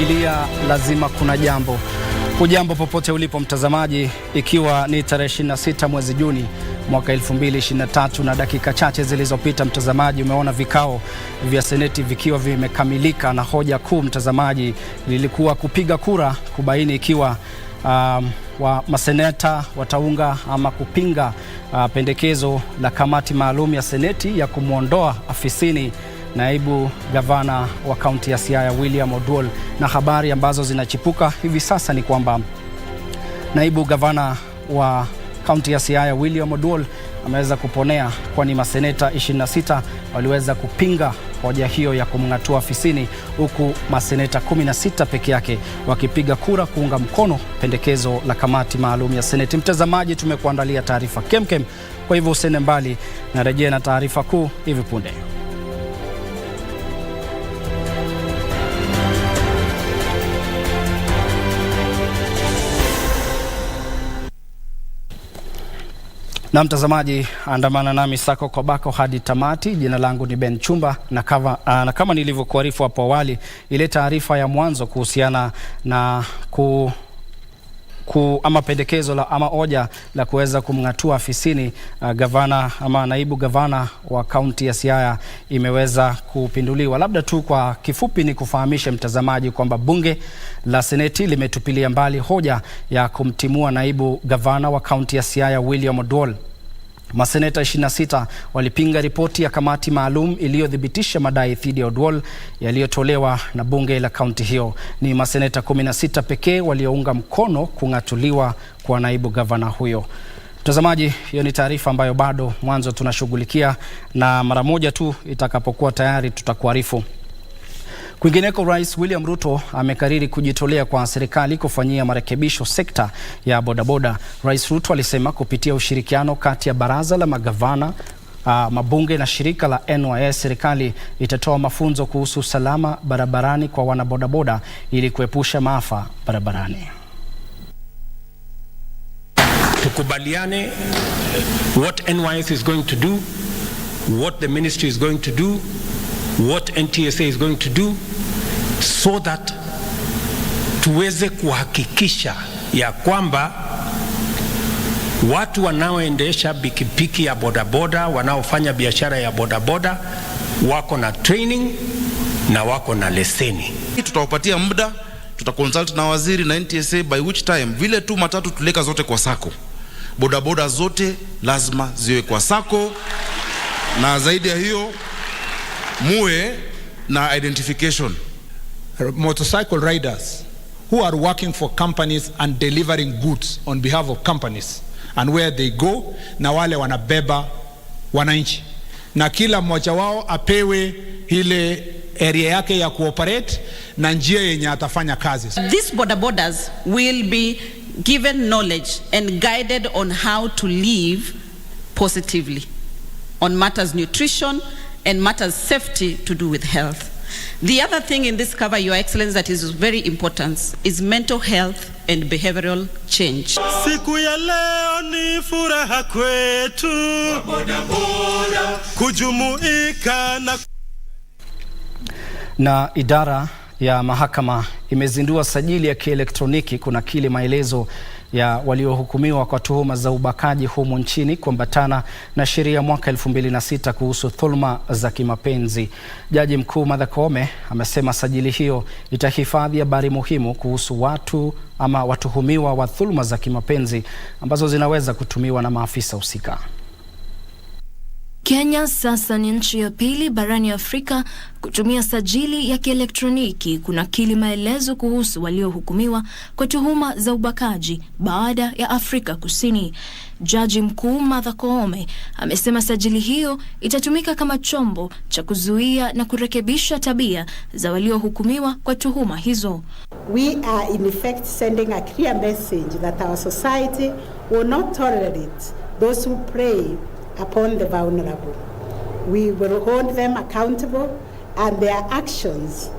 ukilia lazima kuna jambo. Hujambo popote ulipo mtazamaji, ikiwa ni tarehe 26 mwezi Juni mwaka 2023 na dakika chache zilizopita mtazamaji, umeona vikao vya seneti vikiwa vimekamilika, na hoja kuu mtazamaji lilikuwa kupiga kura kubaini ikiwa wa maseneta wataunga ama kupinga pendekezo la kamati maalum ya seneti ya kumuondoa afisini naibu gavana wa kaunti ya Siaya William Oduol. Na habari ambazo zinachipuka hivi sasa ni kwamba naibu gavana wa kaunti ya Siaya William Oduol ameweza kuponea, kwani maseneta 26 waliweza kupinga hoja hiyo ya kumng'atua afisini, huku maseneta 16 peke yake wakipiga kura kuunga mkono pendekezo la kamati maalum ya seneti. Mtazamaji, tumekuandalia taarifa kemkem, kwa hivyo usende mbali, na rejea na taarifa kuu hivi punde. Na mtazamaji, andamana nami sako kwa bako hadi tamati. Jina langu ni Chumba, na kama nilivyokuarifu hapo awali, ile taarifa ya mwanzo kuhusiana na ama pendekezo la ama hoja la kuweza kumng'atua afisini gavana ama naibu gavana wa kaunti ya Siaya imeweza kupinduliwa. Labda tu kwa kifupi ni kufahamisha mtazamaji kwamba bunge la seneti limetupilia mbali hoja ya kumtimua naibu gavana wa kaunti ya Siaya William Oduol. Maseneta 26 walipinga ripoti ya kamati maalum iliyothibitisha madai dhidi ya Oduol yaliyotolewa na bunge la kaunti hiyo. Ni maseneta 16 pekee waliounga mkono kung'atuliwa kwa naibu gavana huyo. Mtazamaji, hiyo ni taarifa ambayo bado mwanzo tunashughulikia, na mara moja tu itakapokuwa tayari tutakuarifu. Kwingineko, Rais William Ruto amekariri kujitolea kwa serikali kufanyia marekebisho sekta ya bodaboda. Rais Ruto alisema kupitia ushirikiano kati ya baraza la magavana, mabunge na shirika la NYS, serikali itatoa mafunzo kuhusu usalama barabarani kwa wanabodaboda ili kuepusha maafa barabarani. Tukubaliane what NYS is going to do, what the ministry is going to do, what NTSA is going to do, so that tuweze kuhakikisha ya kwamba watu wanaoendesha pikipiki ya bodaboda, wanaofanya biashara ya bodaboda wako na training na wako na leseni. Tutawapatia muda, tutaconsult na waziri na NTSA, by which time vile tu matatu tuleka zote kwa sako, bodaboda zote lazima ziwe kwa sako, na zaidi ya hiyo muwe na identification. Motorcycle riders who are working for companies and delivering goods on behalf of companies, and where they go, na wale wanabeba wananchi, na kila mmoja wao apewe ile area yake ya cooperate na njia yenye atafanya kazi. These bodabodas will be given knowledge and guided on how to live positively on matters nutrition and matters safety to do with health. The other thing in this cover, Your Excellency, that is very important is mental health and behavioral change. Siku ya leo ni furaha kwetu kujumuika na idara ya mahakama imezindua sajili ya kielektroniki kunakili maelezo ya waliohukumiwa kwa tuhuma za ubakaji humu nchini kuambatana na sheria mwaka 2006 kuhusu dhulma za kimapenzi. Jaji Mkuu Martha Koome amesema sajili hiyo itahifadhi habari muhimu kuhusu watu ama watuhumiwa wa dhulma za kimapenzi ambazo zinaweza kutumiwa na maafisa husika. Kenya sasa ni nchi ya pili barani Afrika kutumia sajili ya kielektroniki kunakili maelezo kuhusu waliohukumiwa kwa tuhuma za ubakaji baada ya Afrika Kusini. Jaji Mkuu Martha Koome amesema sajili hiyo itatumika kama chombo cha kuzuia na kurekebisha tabia za waliohukumiwa kwa tuhuma hizo. We are in effect sending a clear message that our society will not tolerate those who prey upon the vulnerable. We will hold them accountable, and their actions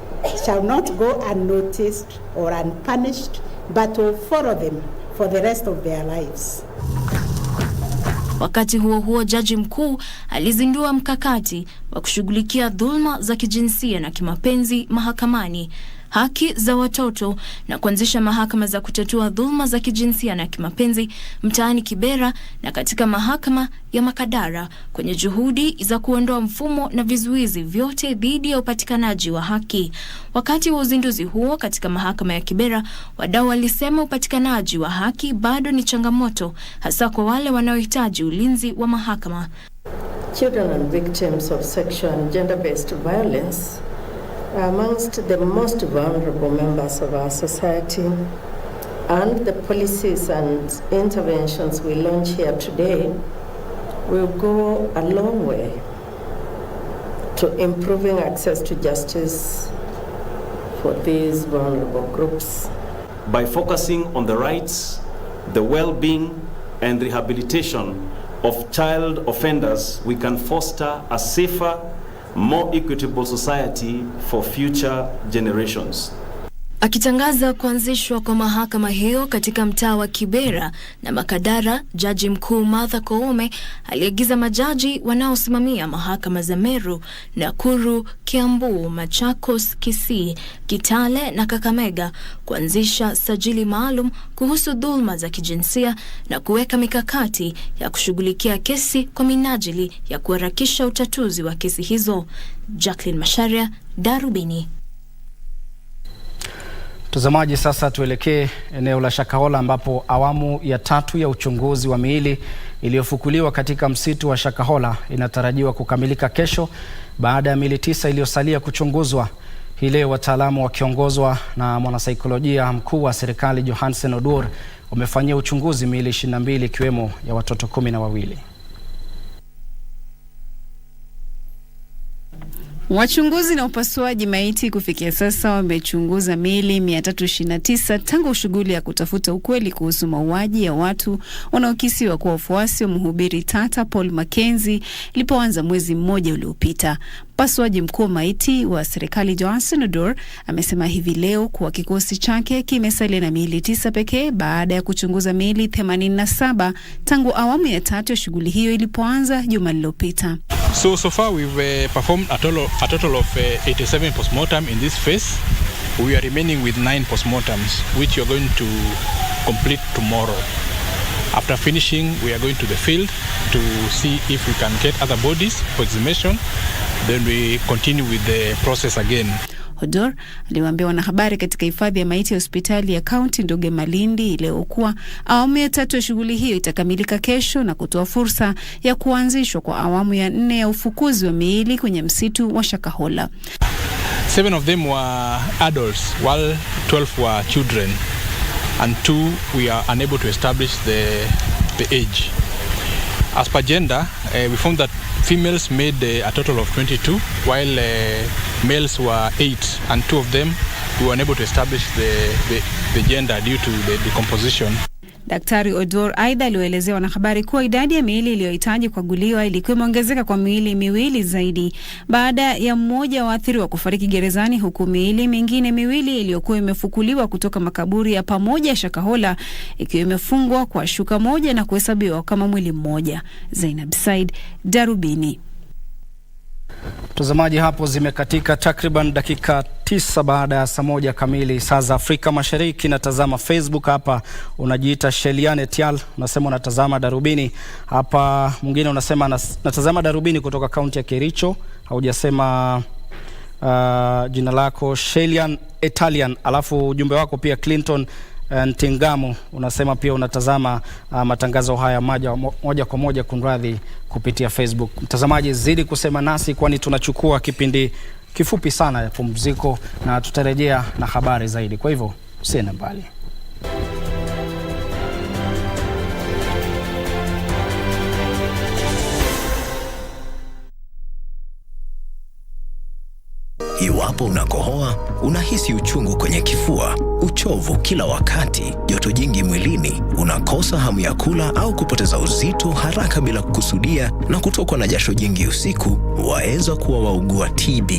shall not go unnoticed or unpunished, but will follow them for the rest of their lives. Wakati huo huo, jaji mkuu alizindua mkakati wa kushughulikia dhulma za kijinsia na kimapenzi mahakamani. haki za watoto na kuanzisha mahakama za kutatua dhulma za kijinsia na kimapenzi mtaani Kibera na katika mahakama ya Makadara kwenye juhudi za kuondoa mfumo na vizuizi vyote dhidi ya upatikanaji wa haki. Wakati wa uzinduzi huo katika mahakama ya Kibera, wadau walisema upatikanaji wa haki bado ni changamoto, hasa kwa wale wanaohitaji ulinzi wa mahakama. Children and victims of sexual and gender-based violence are amongst the most vulnerable members of our society, and the policies and interventions we launch here today will go a long way to improving access to justice for these vulnerable groups. By focusing on the rights, the well-being and rehabilitation of child offenders, we can foster a safer, more equitable society for future generations. Akitangaza kuanzishwa kwa mahakama hiyo katika mtaa wa Kibera na Makadara, Jaji Mkuu Martha Koome aliagiza majaji wanaosimamia mahakama za Meru, Nakuru, Kiambu, Machakos, Kisii, Kitale na Kakamega kuanzisha sajili maalum kuhusu dhulma za kijinsia na kuweka mikakati ya kushughulikia kesi kwa minajili ya kuharakisha utatuzi wa kesi hizo. Jacqueline Masharia, Darubini. Mtazamaji, sasa tuelekee eneo la Shakahola ambapo awamu ya 3 ya uchunguzi wa miili iliyofukuliwa katika msitu wa Shakahola inatarajiwa kukamilika kesho baada ya miili 9 iliyosalia kuchunguzwa. Hii leo wataalamu wakiongozwa na mwanasaikolojia mkuu wa serikali Johansen Odur wamefanyia uchunguzi miili 22 ikiwemo ya watoto 12. Wachunguzi na upasuaji maiti kufikia sasa wamechunguza miili 329 tangu shughuli ya kutafuta ukweli kuhusu mauaji ya watu wanaokisiwa kuwa wafuasi wa mhubiri tata Paul Mackenzie ilipoanza mwezi mmoja uliopita. Mpasuaji mkuu wa maiti wa serikali Johansen Odur amesema hivi leo kuwa kikosi chake kimesalia na miili 9 pekee baada ya kuchunguza miili 87 tangu awamu ya 3 ya shughuli hiyo ilipoanza juma lililopita. So far we've performed a total of 87 postmortem in this phase. We are remaining with 9 postmortems, which we are going to complete tomorrow. After finishing, we are going to the field to see if we can get other bodies for exhumation. Then we continue with the process again. Odur aliwaambia wanahabari katika hifadhi ya maiti ya hospitali ya kaunti ndogo Malindi leo kuwa awamu ya 3 ya shughuli hiyo itakamilika kesho na kutoa fursa ya kuanzishwa kwa awamu ya 4 ya ufukuzi wa miili kwenye msitu wa Shakahola. 7 of them were adults, while 12 were children, and 2 we are unable to establish the age. As per gender, we found that females made a total of 22, while males were 8, and 2 of them we were unable to establish the gender due to the decomposition. Daktari Odur aidha aliwaelezea wanahabari kuwa idadi ya miili iliyohitaji kuaguliwa ilikuwa imeongezeka kwa miili 2 zaidi baada ya mmoja wa waathiriwa kufariki gerezani, huku miili mingine 2 iliyokuwa imefukuliwa kutoka makaburi ya pamoja ya Shakahola ikiwa imefungwa kwa shuka moja na kuhesabiwa kama mwili mmoja. Zainab Said, Darubini. Mtazamaji, hapo zimekatika takriban dakika 9 baada ya saa 1 kamili saa za Afrika Mashariki. Natazama Facebook hapa, unajiita Sheliane Tial, unasema unatazama Darubini. Hapa mwingine unasema natazama Darubini kutoka kaunti ya Kericho. Haujasema jina lako. Shelian Italian, alafu ujumbe wako pia Clinton Ntingamu unasema pia unatazama matangazo haya moja kwa moja kunradhi kupitia Facebook. Mtazamaji, zidi kusema nasi kwani tunachukua kipindi kifupi sana ya pumziko na tutarejea na habari zaidi. Kwa hivyo usiende mbali. Iwapo unakohoa, unahisi uchungu kwenye kifua, uchovu kila wakati, joto jingi mwilini, unakosa hamu ya kula au kupoteza uzito haraka bila kukusudia na kutokwa na jasho jingi usiku, waweza kuwa waugua TB.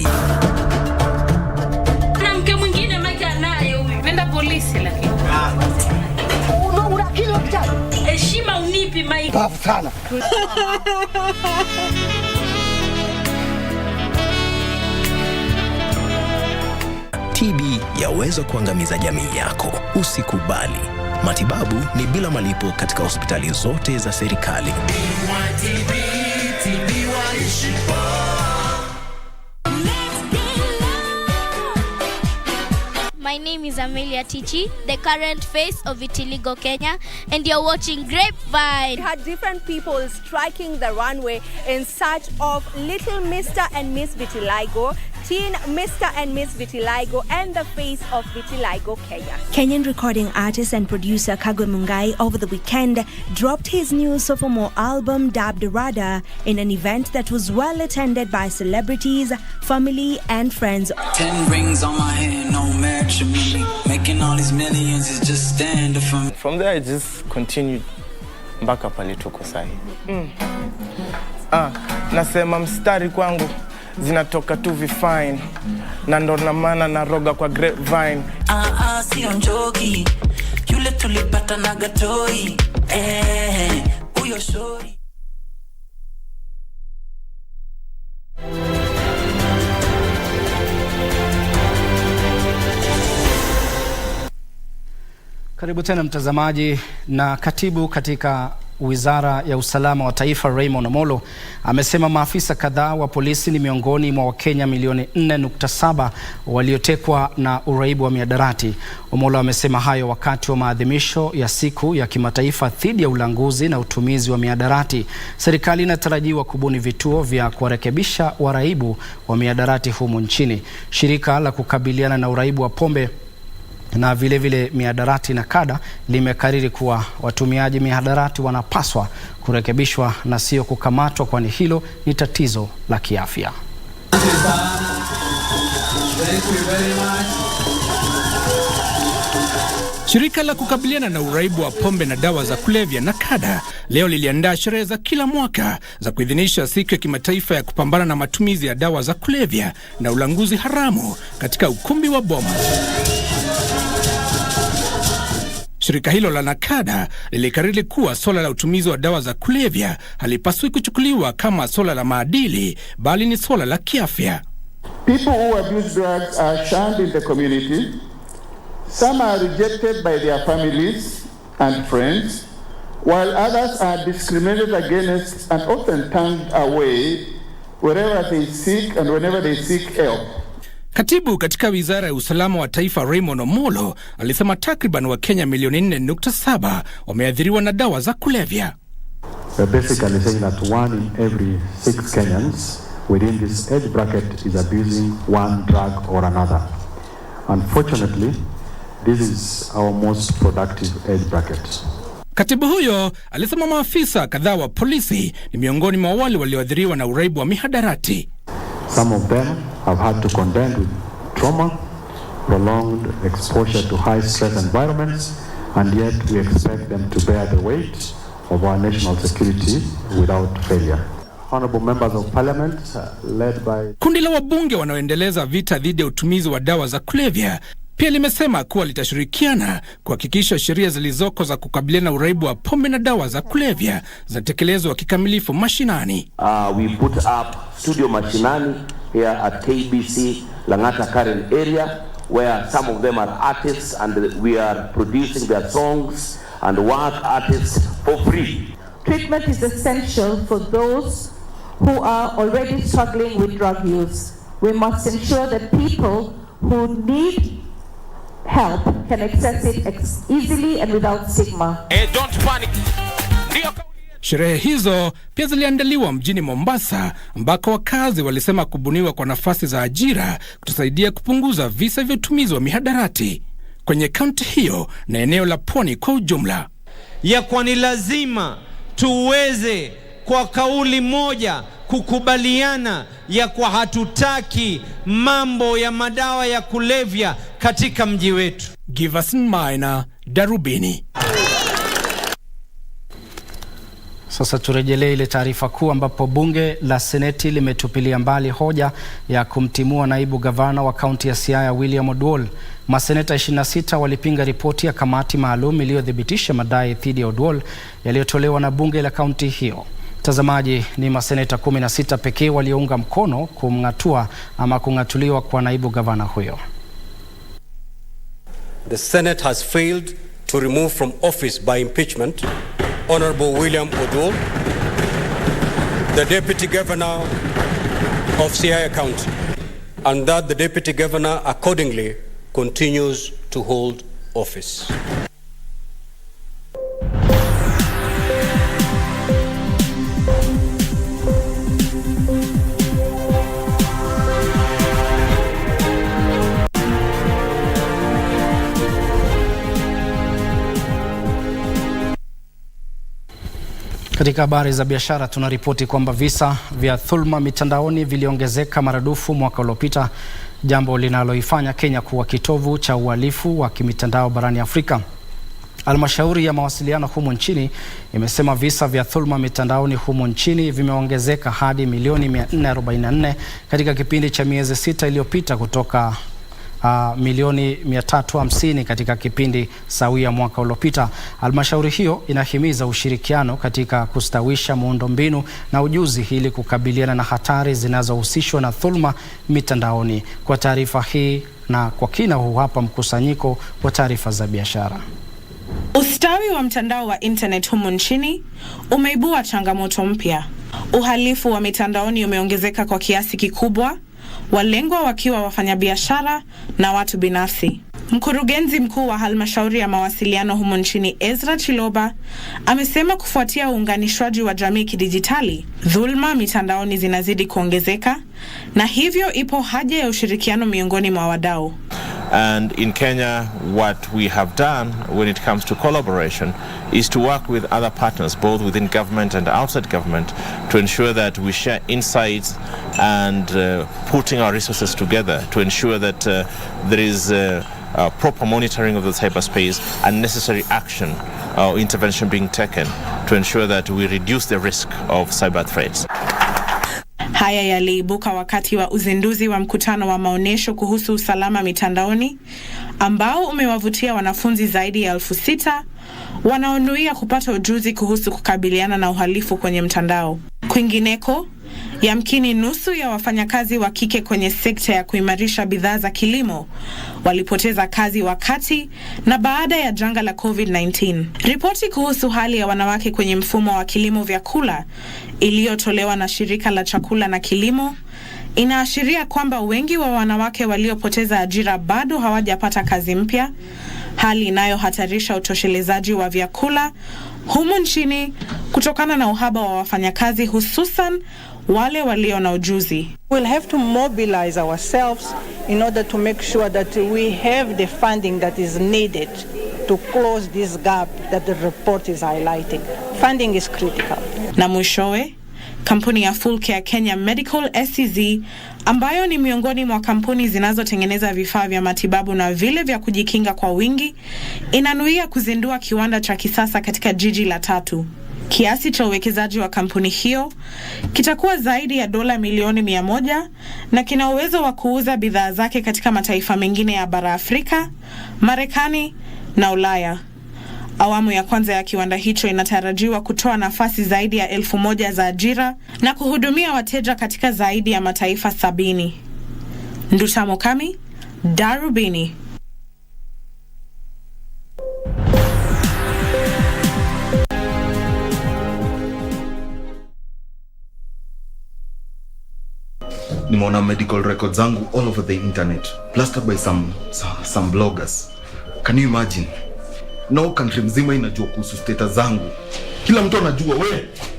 Na mke mwingine maika naye huyu. Nenda polisi lakini. Unakilo kitani. Heshima unipi maika. Bafu sana. TB yaweza kuangamiza jamii yako. Usikubali. Matibabu ni bila malipo katika hospitali zote za serikali. My name is Amelia Tichi, the current face of Vitiligo Kenya, and you're watching Grapevine. We had different people striking the runway in search of little Mr. and Miss Vitiligo, teen Mr. and Miss Vitiligo, and the face of Vitiligo Kenya. Kenyan recording artist and producer Kagwe Mungai over the weekend dropped his new sophomore album dubbed Rada in an event that was well attended by celebrities, family and friends. 10 rings on my hand, no matrimony. Making all these millions is just standard for me. From there I just continued mpaka pale tuko sahi. Nasema mstari kwangu zinatoka tu vifine na ndo na maana naroga kwa Grapevine. Sio njoki yule tulipata na gatoi huyo shori. Karibu tena mtazamaji. Na katibu katika Wizara ya Usalama wa Taifa Raymond Omolo amesema maafisa kadhaa wa polisi ni miongoni mwa Wakenya milioni 4.7 waliotekwa na uraibu wa mihadarati. Omolo amesema hayo wakati wa maadhimisho ya siku ya kimataifa dhidi ya ulanguzi na utumizi wa mihadarati. Serikali inatarajiwa kubuni vituo vya kuwarekebisha waraibu wa mihadarati humu nchini. Shirika la kukabiliana na uraibu wa pombe na vile mihadarati na kada limekariri kuwa watumiaji mihadarati wanapaswa kurekebishwa na sio kukamatwa, kwani hilo ni tatizo la kiafya. Shirika la kukabiliana na uraibu wa pombe na dawa za kulevya na kada leo liliandaa sherehe za kila mwaka za kuidhinisha siku ya kimataifa ya kupambana na matumizi ya dawa za kulevya na ulanguzi haramu katika ukumbi wa Bomas. Shirika hilo la nakada lilikariri kuwa swala la utumizi wa dawa za kulevya halipaswi kuchukuliwa kama swala la maadili, bali ni swala la kiafya. People who abuse drugs are shunned in the community. Some are rejected by their families and friends, while others are discriminated against and often turned away wherever they seek and whenever they seek help. Katibu katika Wizara ya Usalama wa Taifa Raymond Omolo alisema takriban Wakenya milioni 4.7 wameathiriwa na dawa za kulevya. We're basically saying that 1 in every 6 Kenyans within this age bracket is abusing one drug or another. Unfortunately, this is our most productive age bracket. Katibu huyo alisema maafisa kadhaa wa polisi ni miongoni mwa wale walioathiriwa na uraibu wa mihadarati. Some of them have had to contend with trauma, prolonged exposure to high stress environments, and yet we expect them to bear the weight of our national security without failure. Honorable members of parliament, led by kundi la wabunge wanaoendeleza vita dhidi ya utumizi wa dawa za kulevya pia limesema kuwa litashirikiana kuhakikisha sheria zilizoko za kukabiliana na uraibu wa pombe na dawa za kulevya zinatekelezwa kikamilifu mashinani. We put up studio mashinani here at KBC Langata Karen area, where some of them are artists and we are producing their songs and work artists for free. Treatment is essential for those who are already struggling with drug use. We must ensure that people who need help can access it easily and without stigma. Don't panic. Sherehe hizo pia ziliandaliwa mjini Mombasa, ambako wakazi walisema kubuniwa kwa nafasi za ajira kutasaidia kupunguza visa vya utumizi wa mihadarati kwenye kaunti hiyo na eneo la Pwani kwa ujumla. Ya kwani lazima tuweze kwa kauli moja kukubaliana ya kwa hatutaki mambo ya madawa ya kulevya katika mji wetu. Giverson Maina, Darubini. Sasa turejelee ile taarifa kuu ambapo bunge la Seneti limetupilia mbali hoja ya kumtimua naibu gavana wa kaunti ya Siaya William Oduol. Maseneta 26 walipinga ripoti ya kamati maalum iliyothibitisha madai dhidi ya Oduol yaliyotolewa na bunge la kaunti hiyo. Mtazamaji, ni maseneta 16 pekee waliounga mkono kumng'atua ama kung'atuliwa kwa naibu gavana huyo. the Senate has failed to remove from office by impeachment Honorable William Odol, the Deputy Governor of Siaya County, and that the Deputy Governor accordingly continues to hold office. Katika habari za biashara tunaripoti kwamba visa vya dhulma mitandaoni viliongezeka maradufu mwaka uliopita, jambo linaloifanya Kenya kuwa kitovu cha uhalifu wa kimitandao barani Afrika. Halmashauri ya mawasiliano humu nchini imesema visa vya dhulma mitandaoni humu nchini vimeongezeka hadi milioni 444 katika kipindi cha miezi 6 iliyopita kutoka milioni 350 katika kipindi sawia mwaka uliopita. Halmashauri hiyo inahimiza ushirikiano katika kustawisha muundombinu na ujuzi ili kukabiliana na hatari zinazohusishwa na dhulma mitandaoni. Kwa taarifa hii na kwa kina, huu hapa mkusanyiko wa taarifa za biashara. Ustawi wa mtandao wa internet humu nchini umeibua changamoto mpya. Uhalifu wa mitandaoni umeongezeka kwa kiasi kikubwa, walengwa wakiwa wafanyabiashara na watu binafsi. Mkurugenzi mkuu wa halmashauri ya mawasiliano humu nchini Ezra Chiloba amesema kufuatia uunganishwaji wa jamii kidijitali, dhulma mitandaoni zinazidi kuongezeka na hivyo ipo haja ya ushirikiano miongoni mwa wadau. And in Kenya, what we have done when it comes to collaboration is to work with other partners, both within government and outside government, to ensure that we share insights and putting our resources together to ensure that there is proper monitoring of the cyberspace and necessary action or intervention being taken to ensure that we reduce the risk of cyber threats. Haya yaliibuka wakati wa uzinduzi wa mkutano wa maonesho kuhusu usalama mitandaoni ambao umewavutia wanafunzi zaidi ya 6,000 wanaonuia kupata ujuzi kuhusu kukabiliana na uhalifu kwenye mtandao. Kwingineko, yamkini nusu ya wafanyakazi wa kike kwenye sekta ya kuimarisha bidhaa za kilimo walipoteza kazi wakati na baada ya janga la COVID-19. Ripoti kuhusu hali ya wanawake kwenye mfumo wa kilimo vyakula iliyotolewa na shirika la chakula na kilimo inaashiria kwamba wengi wa wanawake waliopoteza ajira bado hawajapata kazi mpya, hali inayohatarisha utoshelezaji wa vyakula humu nchini kutokana na uhaba wa wafanyakazi, hususan wale walio na ujuzi. We'll have to mobilize ourselves in order to make sure that we have the funding that is needed to close this gap that the report is highlighting. Funding is critical. Na mwishowe, kampuni ya Full Care Kenya Medical SCZ, ambayo ni miongoni mwa kampuni zinazotengeneza vifaa vya matibabu na vile vya kujikinga kwa wingi, inanuia kuzindua kiwanda cha kisasa katika jiji la Tatu. Kiasi cha uwekezaji wa kampuni hiyo kitakuwa zaidi ya dola milioni 100 na kina uwezo wa kuuza bidhaa zake katika mataifa mengine ya bara Afrika, Marekani na Ulaya. Awamu ya kwanza ya kiwanda hicho inatarajiwa kutoa nafasi zaidi ya 1,000 za ajira na kuhudumia wateja katika zaidi ya mataifa 70. Nduta Mokami, Darubini. Nimeona medical records zangu all over the internet, plastered by some bloggers. Can you imagine? No country mzima inajua kuhusu status zangu. Kila mtu anajua.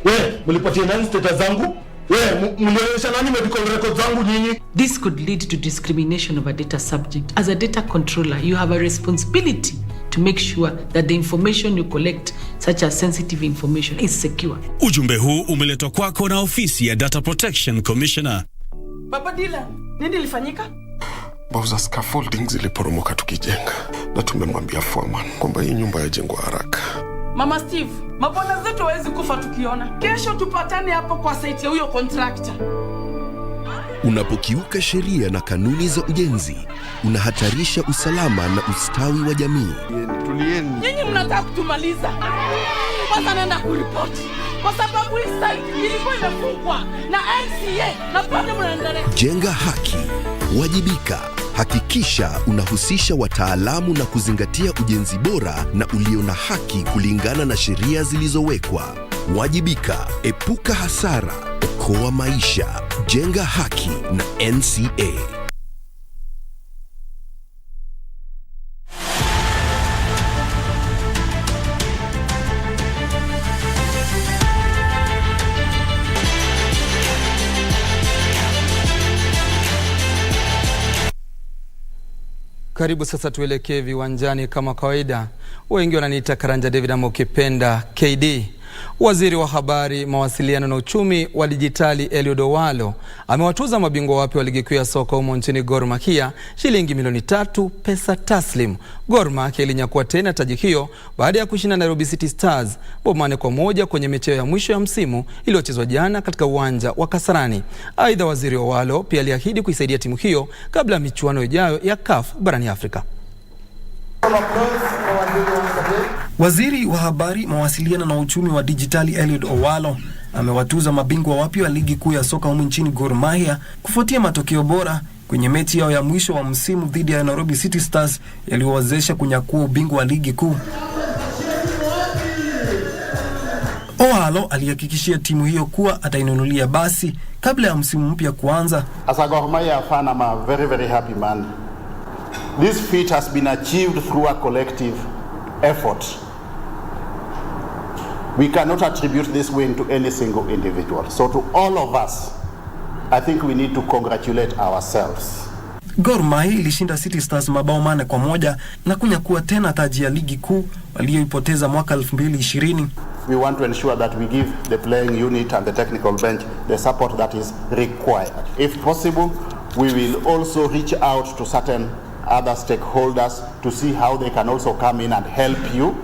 We, mlipatia nani status zangu? We, mlionyesha nani medical records zangu nyinyi? This could lead to discrimination of a data subject. As a data controller, you have a responsibility to make sure that the information you collect, such as sensitive information, is secure. Ujumbe huu umeletwa kwako na ofisi ya Data Protection Commissioner. Baba Dila, nini ilifanyika? Bauza scaffolding ziliporomoka tukijenga, na tumemwambia foreman kwamba hii nyumba yajengwa haraka. Mama Steve, mabwana zetu hawezi kufa tukiona. Kesho tupatane hapo kwa site ya huyo contractor. Unapokiuka sheria na kanuni za ujenzi, unahatarisha usalama na ustawi wa jamii. Tulieni. Nyinyi mnataka kutumaliza. Kwanza naenda kuripoti. Kwa sababu hii site ilikuwa imefungwa na MCA na bado mnaendelea. Jenga haki, wajibika, Hakikisha unahusisha wataalamu na kuzingatia ujenzi bora na ulio na haki kulingana na sheria zilizowekwa. Wajibika, epuka hasara, okoa maisha, jenga haki na NCA. Karibu sasa tuelekee viwanjani kama kawaida. Wengi wananiita Karanja David ama ukipenda KD. Waziri wa habari, mawasiliano na uchumi wa dijitali Eliud Owalo amewatuza mabingwa wapya wa ligi kuu ya soka humo nchini Gor Mahia shilingi milioni 3 pesa taslim. Gor Mahia ilinyakua tena taji hiyo baada ya kushinda Nairobi City Stars 4-1 kwenye mechi ya mwisho ya msimu iliyochezwa jana katika uwanja wa Kasarani. Aidha, waziri Owalo pia aliahidi kuisaidia timu hiyo kabla ya michuano ijayo ya CAF barani Afrika. Waziri wa habari, mawasiliano na uchumi wa dijitali Eliud Owalo amewatuza mabingwa wapya wa ligi kuu ya soka humu nchini Gor Mahia kufuatia matokeo bora kwenye mechi yao ya mwisho wa msimu dhidi ya Nairobi City Stars yaliyowawezesha kunyakua ubingwa wa ligi kuu. Owalo alihakikishia timu hiyo kuwa atainunulia basi kabla ya msimu mpya kuanza. As a Gor Mahia fan, I'm a very, very happy man. This feat has been achieved through a collective effort. We cannot attribute this win to any single individual. So to all of us, I think we need to congratulate ourselves. Gor Mahia ilishinda City Stars mabao 4-1 na kunyakua tena taji ya ligi kuu waliyoipoteza mwaka 2020. We want to ensure that we give the playing unit and the technical bench the support that is required. If possible, we will also reach out to certain other stakeholders to see how they can also come in and help you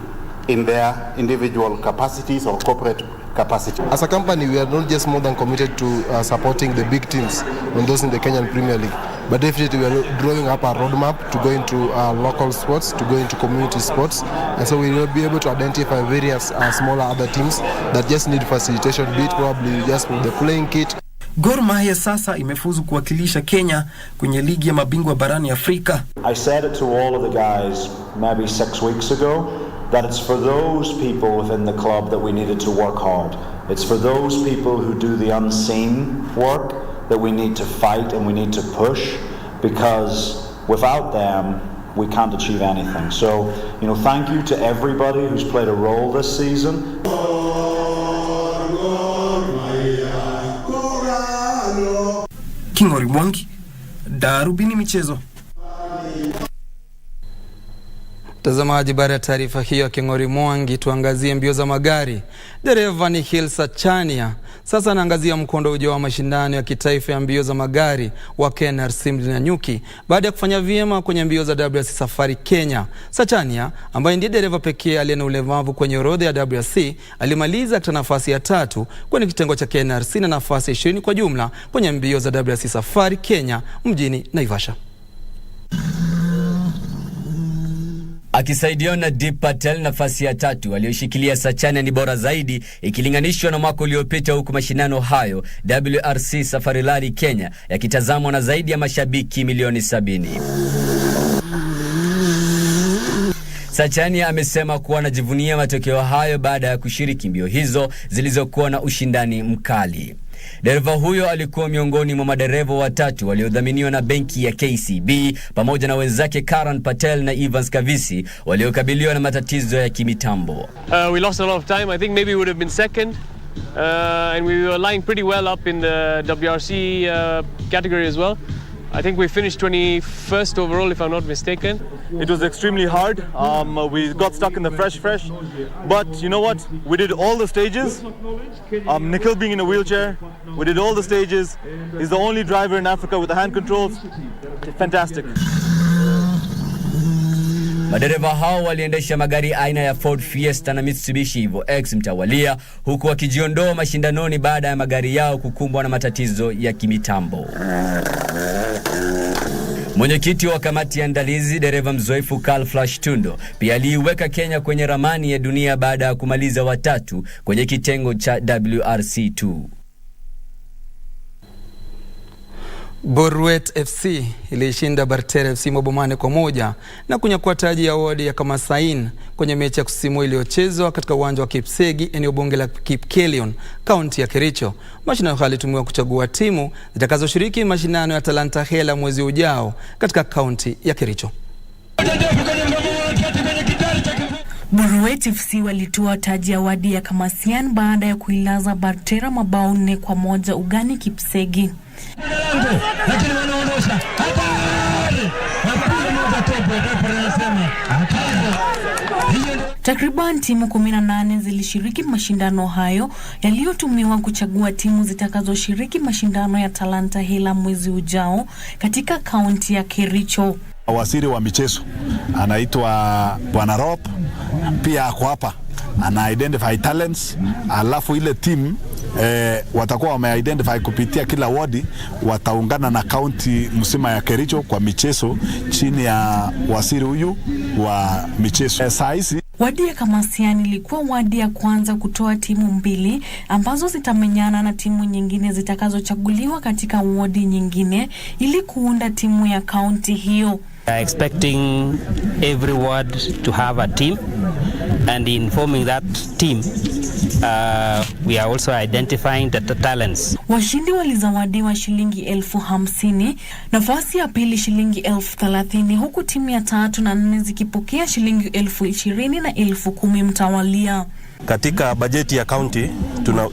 in their individual capacities or corporate capacity. As a company, we are not just more than committed to supporting the big teams and those in the Kenyan Premier League, but definitely we are drawing up a roadmap to go into local sports, to go into community sports, and so we will be able to identify various smaller other teams that just need facilitation, be it probably just with the playing kit. Gor Mahia sasa imefuzu kuwakilisha Kenya kwenye ligi ya mabingwa barani Afrika. I said it to all of the guys maybe 6 weeks ago that it's for those people within the club that we needed to work hard. It's for those people who do the unseen work that we need to fight and we need to push, because without them we can't achieve anything. So, thank you to everybody who's played a role this season. Kingori Mwangi, Darubini michezo. Mtazamaji, baada ya taarifa hiyo Kingori Mwangi, tuangazie mbio za magari. Dereva ni Hill Sachania sasa anaangazia mkondo ujao wa mashindano ya kitaifa ya mbio za magari wa KNRC Nanyuki baada ya kufanya vyema kwenye mbio za WRC Safari Kenya. Sachania, ambaye ndiye dereva pekee aliye na ulemavu kwenye orodha ya WRC, alimaliza katika nafasi ya 3 kwenye kitengo cha KNRC na nafasi 20 kwa jumla kwenye mbio za WRC Safari Kenya mjini Naivasha. Akisaidiwa na Deep Patel, nafasi ya 3 aliyoshikilia Sachania ni bora zaidi ikilinganishwa na mwaka uliopita, huku mashindano hayo WRC Safari Rally Kenya yakitazamwa na zaidi ya mashabiki milioni 70. Sachania amesema kuwa anajivunia matokeo hayo baada ya kushiriki mbio hizo zilizokuwa na ushindani mkali. Dereva huyo alikuwa miongoni mwa madereva watatu waliodhaminiwa na benki ya KCB pamoja na wenzake Karan Patel na Evans Kavisi waliokabiliwa na matatizo ya kimitambo. We lost a lot of time. I think maybe we would have been second. And we were lying pretty well up in the WRC category as well. I think we finished 21st overall, if I'm not mistaken. It was extremely hard. We got stuck in the fresh. But you know what? We did all the stages. Nikhil being in a wheelchair, we did all the stages. He's the only driver in Africa with the hand controls. Fantastic. Madereva hao waliendesha magari aina ya Ford Fiesta na Mitsubishi Evo X mtawalia, huku wakijiondoa mashindanoni baada ya magari yao kukumbwa na matatizo ya kimitambo. Mwenyekiti wa kamati ya andalizi, dereva mzoefu Carl Flash Tundo, pia aliiweka Kenya kwenye ramani ya dunia baada ya kumaliza watatu kwenye kitengo cha WRC2. Boruet FC ilishinda Barter FC mabao 4-1 na kunyakua taji ya wadi ya Kamasain kwenye mechi ya kusisimua iliyochezwa katika uwanja wa Kipsegi, eneo bunge la Kipkelion, kaunti ya Kericho. Mashindano hayo yalitumiwa kuchagua timu zitakazoshiriki mashindano ya Talanta Hela mwezi ujao katika kaunti ya Kericho. Boruet FC walitoa taji ya wadi ya Kamasian baada ya kuilaza Bartera mabao 4-1 ugani Kipsegi. Takriban timu 18 zilishiriki mashindano hayo yaliyotumiwa kuchagua timu zitakazoshiriki mashindano ya Talanta Hela mwezi ujao katika kaunti ya Kericho. Waziri wa michezo anaitwa Bwana Rob, pia ako hapa ana identify talents, alafu ile team watakuwa wameidentify kupitia kila wadi, wataungana na kaunti msima ya Kericho kwa michezo chini ya waziri huyu wa michezo. Sahizi wadi ya Kamasiani ilikuwa wadi ya kwanza kutoa timu 2 ambazo zitamenyana na timu nyingine zitakazochaguliwa katika wadi nyingine ili kuunda timu ya kaunti hiyo. Expecting every ward to have a team, and in forming that team we are also identifying the talents. Washindi walizawadiwa shilingi 50,000, nafasi ya pili shilingi 30,000, huku timu ya 3 na 4 zikipokea shilingi 20,000 na 10,000 mtawalia. Katika bajeti ya county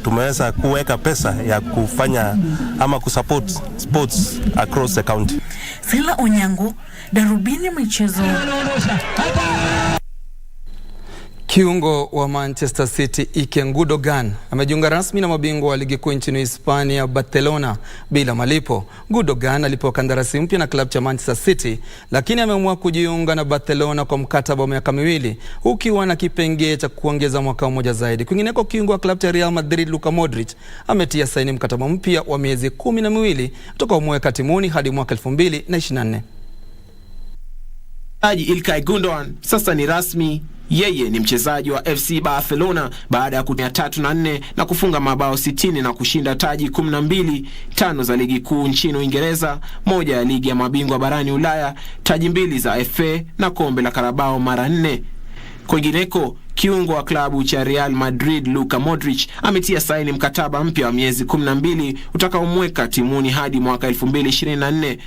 tumeweza kuweka pesa ya kufanya ama kusupport sports across the county. Sila Onyango, Darubini michezo. Kiungo wa Manchester City Ike Gundogan amejiunga rasmi na mabingwa wa ligi kuu nchini Hispania Barcelona bila malipo. Gundogan alipewa kandarasi mpya na klabu cha Manchester City, lakini ameamua kujiunga na Barcelona kwa mkataba wa miaka 2 ukiwa na kipengee cha kuongeza mwaka mmoja zaidi. Kwingineko, kiungo wa klabu cha Real Madrid Luka Modric ametia saini mkataba mpya wa miezi 12 kutoka umweka timuni hadi mwaka 2024. Ilkay Gundogan sasa ni rasmi. Yeye ni mchezaji wa FC Barcelona baada ya kutia 3 na 4 na kufunga mabao 60 na kushinda taji 12, 5 za ligi kuu nchini Uingereza, 1 ya ligi ya mabingwa barani Ulaya, taji 2 za FA na kombe la Carabao mara 4. Kwingineko, kiungo wa klabu cha Real Madrid Luka Modric ametia saini mkataba mpya wa miezi 12 utakaomweka timuni hadi mwaka 2024.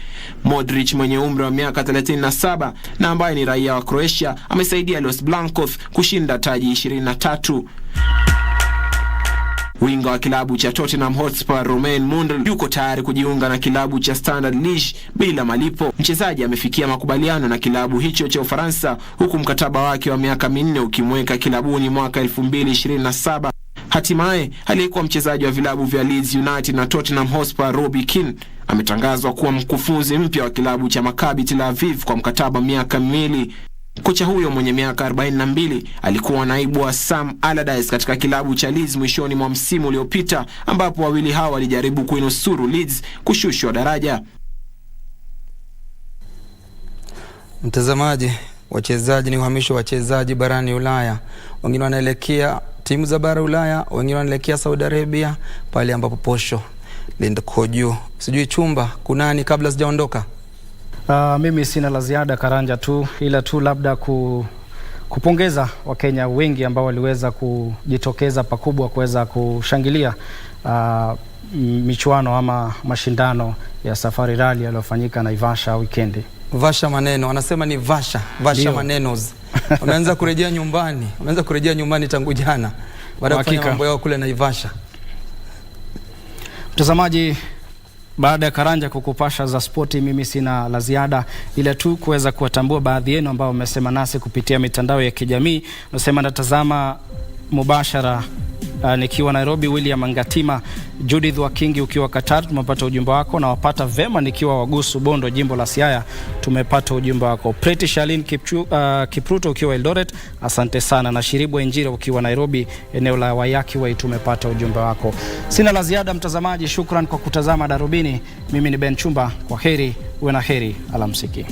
Modric mwenye umri wa miaka 37 na ambaye ni raia wa Croatia amesaidia Los Blancos kushinda taji 23. Winga wa kilabu cha Tottenham Hotspur Romain Mundl yuko tayari kujiunga na kilabu cha Standard Liège bila malipo. Mchezaji amefikia makubaliano na kilabu hicho cha Ufaransa, huku mkataba wake wa miaka 4 ukimweka kilabuni mwaka 2027. Hatimaye aliyekuwa mchezaji wa vilabu vya Leeds United na Tottenham Hotspur Robbie Keane ametangazwa kuwa mkufunzi mpya wa kilabu cha Maccabi Tel Aviv kwa mkataba miaka 2. Kocha huyo mwenye miaka 42 alikuwa naibu wa Sam Allardyce katika kilabu cha Leeds mwishoni mwa msimu uliopita, ambapo wawili hao walijaribu kuinusuru Leeds kushushwa daraja. Mtazamaji, wachezaji ni uhamisho wa wachezaji barani Ulaya. Wengine wanaelekea timu za bara Ulaya, wengine wanaelekea Saudi Arabia, pale ambapo posho lindiko juu. Sijui Chumba kunani kabla sijaondoka? Mimi sina la ziada Karanja tu, ila tu labda kupongeza Wakenya wengi ambao waliweza kujitokeza pakubwa kuweza kushangilia michuano ama mashindano ya Safari Rally yaliyofanyika Naivasha weekend. Vasha maneno, anasema ni Vasha manenos. Unaanza kurejea nyumbani, tangu jana baada ya kufanya mambo yao kule Naivasha. Mtazamaji, baada ya Karanja kukupasha za spoti, mimi sina la ziada ila tu kuweza kuwatambua baadhi yenu ambao wamesema nasi kupitia mitandao ya kijamii. Nasema natazama mubashara nikiwa Nairobi, William Angatima, Judith Wakingi ukiwa Qatar, tumepata ujumbe wako, na wapata vema nikiwa Wagusu Bondo, jimbo la Siaya, tumepata ujumbe wako. Pretty Shalin Kipruto ukiwa Eldoret, asante sana, na Shiribu Enjira ukiwa Nairobi, eneo la Wayaki Way, tumepata ujumbe wako. Sina la ziada mtazamaji, shukran kwa kutazama Darubini. Mimi ni Ben Chumba, kwa heri, uwe na heri, alamsiki.